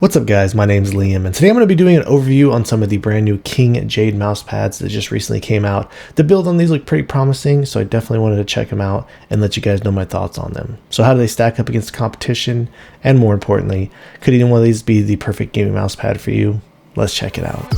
What's up guys, my name is Liam and today I'm going to be doing an overview on some of the brand new KingJade mouse pads that just recently came out. The build on these look pretty promising, so I definitely wanted to check them out and let you guys know my thoughts on them. So how do they stack up against the competition? And more importantly, could either one of these be the perfect gaming mouse pad for you? Let's check it out.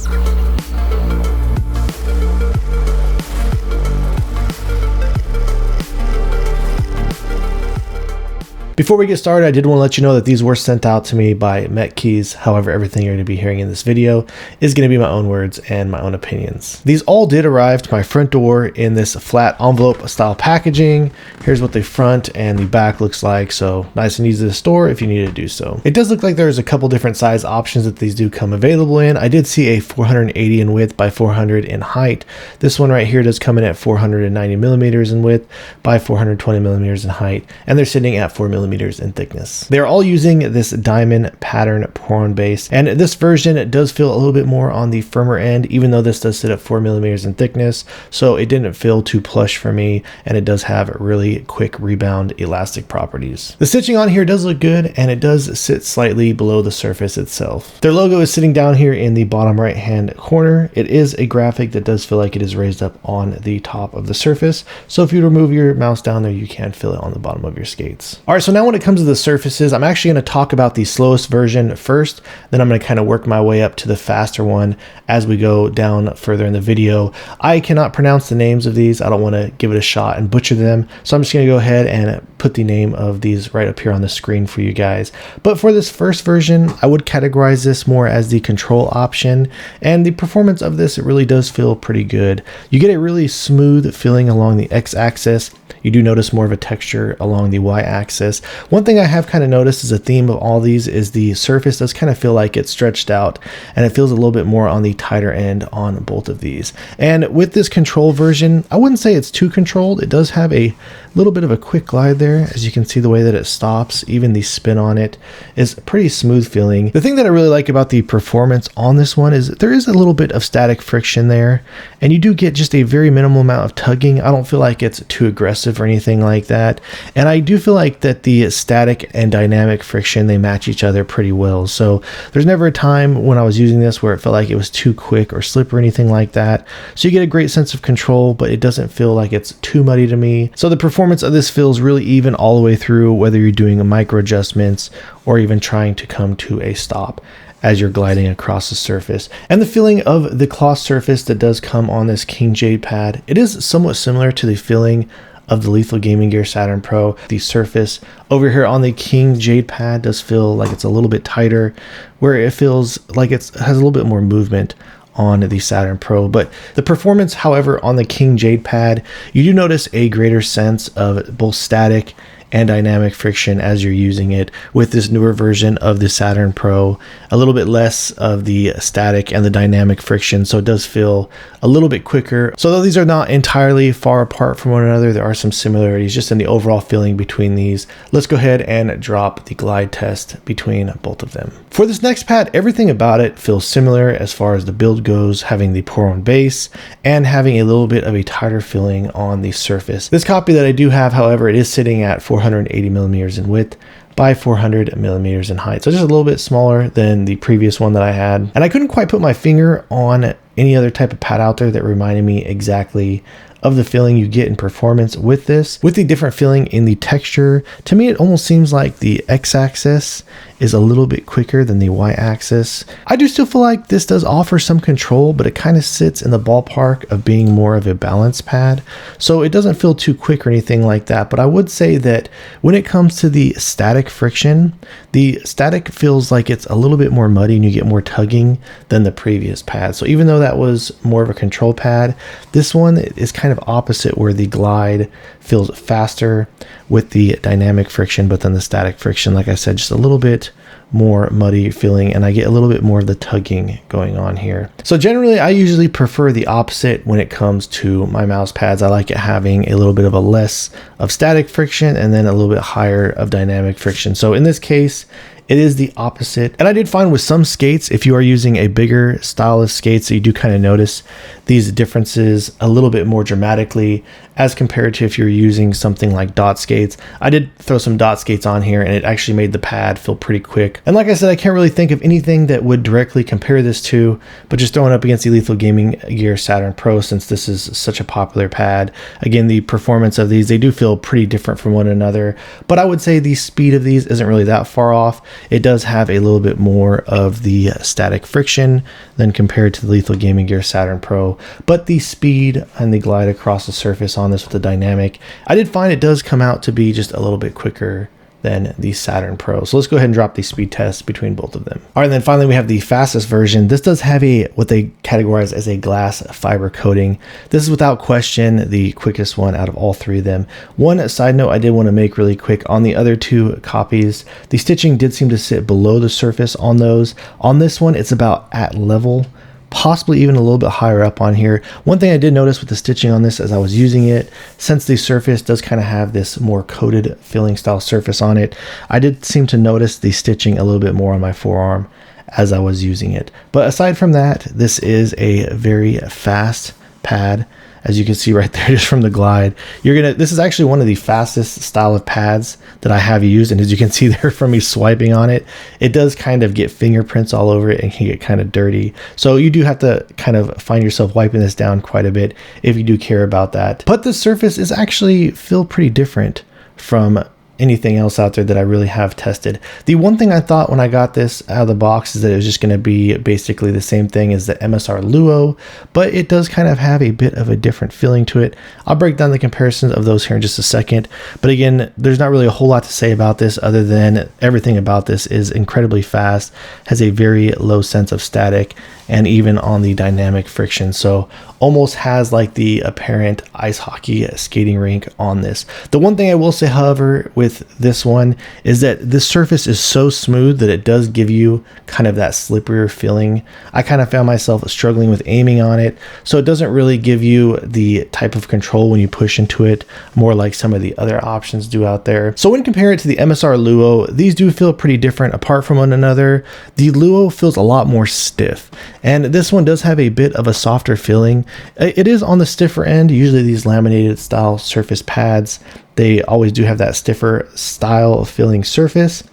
Before we get started, I did want to let you know that these were sent out to me by MetKeys. However, everything you're going to be hearing in this video is going to be my own words and my own opinions. These all did arrive to my front door in this flat envelope style packaging. Here's what the front and the back looks like. So nice and easy to store if you need to do so. It does look like there's a couple different size options that these do come available in. I did see a 480 in width by 400 in height. This one right here does come in at 490 millimeters in width by 420 millimeters in height. And they're sitting at 4 millimeters in thickness. They're all using this diamond pattern Poron base, and this version does feel a little bit more on the firmer end, even though this does sit at 4 millimeters in thickness, so it didn't feel too plush for me, and it does have really quick rebound elastic properties. The stitching on here does look good, and it does sit slightly below the surface itself. Their logo is sitting down here in the bottom right hand corner. It is a graphic that does feel like it is raised up on the top of the surface, so if you remove your mouse down there, you can feel it on the bottom of your skates. All right, so now when it comes to the surfaces, I'm actually going to talk about the slowest version first, then I'm going to kind of work my way up to the faster one as we go down further in the video. I cannot pronounce the names of these. I don't want to give it a shot and butcher them, so I'm just going to go ahead and put the name of these right up here on the screen for you guys. But for this first version, I would categorize this more as the control option, and the performance of this, it really does feel pretty good. You get a really smooth feeling along the x-axis. You do notice more of a texture along the y-axis. One thing I have kind of noticed is a theme of all these is the surface does kind of feel like it's stretched out, and it feels a little bit more on the tighter end on both of these. And with this control version, I wouldn't say it's too controlled. It does have a little bit of a quick glide there. As you can see, the way that it stops, even the spin on it is pretty smooth feeling. The thing that I really like about the performance on this one is there is a little bit of static friction there, and you do get just a very minimal amount of tugging. I don't feel like it's too aggressive or anything like that, and I do feel like that the static and dynamic friction, they match each other pretty well. So there's never a time when I was using this where it felt like it was too quick or slip or anything like that. So you get a great sense of control, but it doesn't feel like it's too muddy to me. So the performance of this feels really even all the way through, whether you're doing micro adjustments or even trying to come to a stop as you're gliding across the surface. And the feeling of the cloth surface that does come on this KingJade pad, it is somewhat similar to the feeling of the Lethal Gaming Gear Saturn Pro. The surface over here on the KingJade pad does feel like it's a little bit tighter, where it feels like it has a little bit more movement on the Saturn Pro. But the performance, however, on the KingJade pad, you do notice a greater sense of both static and dynamic friction as you're using it. With this newer version of the Saturn Pro, a little bit less of the static and the dynamic friction, so it does feel a little bit quicker. So though these are not entirely far apart from one another, there are some similarities just in the overall feeling between these. Let's go ahead and drop the glide test between both of them. For this next pad, everything about it feels similar as far as the build goes, having the Poron base and having a little bit of a tighter feeling on the surface. This copy that I do have, however, it is sitting at 480 millimeters in width by 400 millimeters in height. So just a little bit smaller than the previous one that I had. And I couldn't quite put my finger on any other type of pad out there that reminded me exactly of the feeling you get in performance with this. With the different feeling in the texture, to me it almost seems like the x-axis is a little bit quicker than the y-axis. I do still feel like this does offer some control, but it kind of sits in the ballpark of being more of a balance pad. So it doesn't feel too quick or anything like that, but I would say that when it comes to the static friction, the static feels like it's a little bit more muddy and you get more tugging than the previous pad. So even though that was more of a control pad, this one is kind of opposite, where the glide feels faster with the dynamic friction, but then the static friction, like I said, just a little bit more muddy feeling, and I get a little bit more of the tugging going on here. So generally I usually prefer the opposite when it comes to my mouse pads. I like it having a little bit of a less of static friction and then a little bit higher of dynamic friction. So in this case, it is the opposite. And I did find with some skates, if you are using a bigger style of skates, so you do kind of notice these differences a little bit more dramatically as compared to if you're using something like dot skates. I did throw some dot skates on here and it actually made the pad feel pretty quick. And like I said, I can't really think of anything that would directly compare this to, but just throwing up against the Lethal Gaming Gear Saturn Pro, since this is such a popular pad. Again, the performance of these, they do feel pretty different from one another, but I would say the speed of these isn't really that far off. It does have a little bit more of the static friction than compared to the Lethal Gaming Gear Saturn Pro, but the speed and the glide across the surface on this with the dynamic, I did find it does come out to be just a little bit quicker than the Saturn Pro. So let's go ahead and drop the speed test between both of them. All right, and then finally we have the fastest version. This does have a what they categorize as a glass fiber coating. This is without question the quickest one out of all three of them. One side note I did want to make really quick, on the other two copies, the stitching did seem to sit below the surface on those. On this one, it's about at level, possibly even a little bit higher up on here. One thing I did notice with the stitching on this as I was using it, since the surface does kind of have this more coated filling style surface on it, I did seem to notice the stitching a little bit more on my forearm as I was using it. But aside from that, this is a very fast pad. As you can see right there, just from the glide, this is actually one of the fastest style of pads that I have used. And as you can see there from me swiping on it, it does kind of get fingerprints all over it and can get kind of dirty. So you do have to kind of find yourself wiping this down quite a bit if you do care about that. But the surface is actually feel pretty different from anything else out there that I really have tested. The one thing I thought when I got this out of the box is that it was just going to be basically the same thing as the MSR Luo, but it does kind of have a bit of a different feeling to it. I'll break down the comparisons of those here in just a second, but again, there's not really a whole lot to say about this other than everything about this is incredibly fast, has a very low sense of static, and even on the dynamic friction. So almost has like the apparent ice hockey skating rink on this. The one thing I will say, however, with this one is that this surface is so smooth that it does give you kind of that slipperier feeling. I kind of found myself struggling with aiming on it, so it doesn't really give you the type of control when you push into it, more like some of the other options do out there. So when comparing it to the MSR Luo, these do feel pretty different apart from one another. The Luo feels a lot more stiff, and this one does have a bit of a softer feeling. It is on the stiffer end. Usually these laminated style surface pads, they always do have that stiffer style of feeling surface,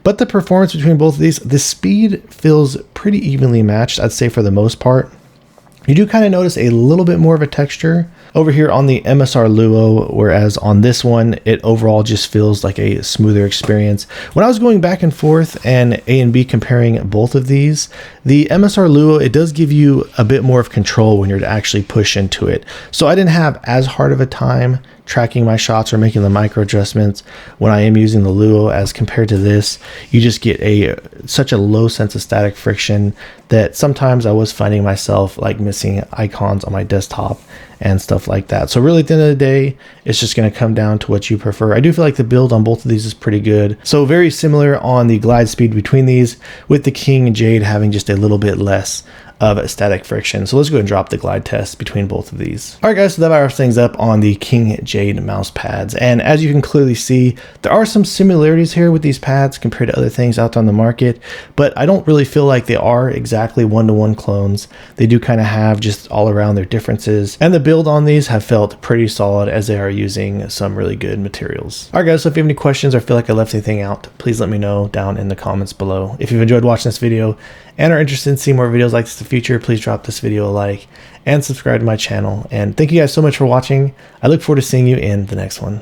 but the performance between both of these, the speed feels pretty evenly matched, I'd say, for the most part. You do kind of notice a little bit more of a texture over here on the MSR Luo, whereas on this one, it overall just feels like a smoother experience. When I was going back and forth and A and B comparing both of these, the MSR Luo, it does give you a bit more of control when you're to actually push into it. So I didn't have as hard of a time tracking my shots or making the micro adjustments when I am using the Luo as compared to this. You just get such a low sense of static friction that sometimes I was finding myself like missing icons on my desktop and stuff like that. So really at the end of the day, it's just going to come down to what you prefer. I do feel like the build on both of these is pretty good. So very similar on the glide speed between these, with the KingJade having just a little bit less of static friction. So let's go ahead and drop the glide test between both of these. All right guys, so that wraps things up on the KingJade mouse pads. And as you can clearly see, there are some similarities here with these pads compared to other things out on the market, but I don't really feel like they are exactly one-to-one clones. They do kind of have just all around their differences, and the build on these have felt pretty solid as they are using some really good materials. All right guys, so if you have any questions or feel like I left anything out, please let me know down in the comments below. If you've enjoyed watching this video and are interested in seeing more videos like this in the future, please drop this video a like and subscribe to my channel. And thank you guys so much for watching. I look forward to seeing you in the next one.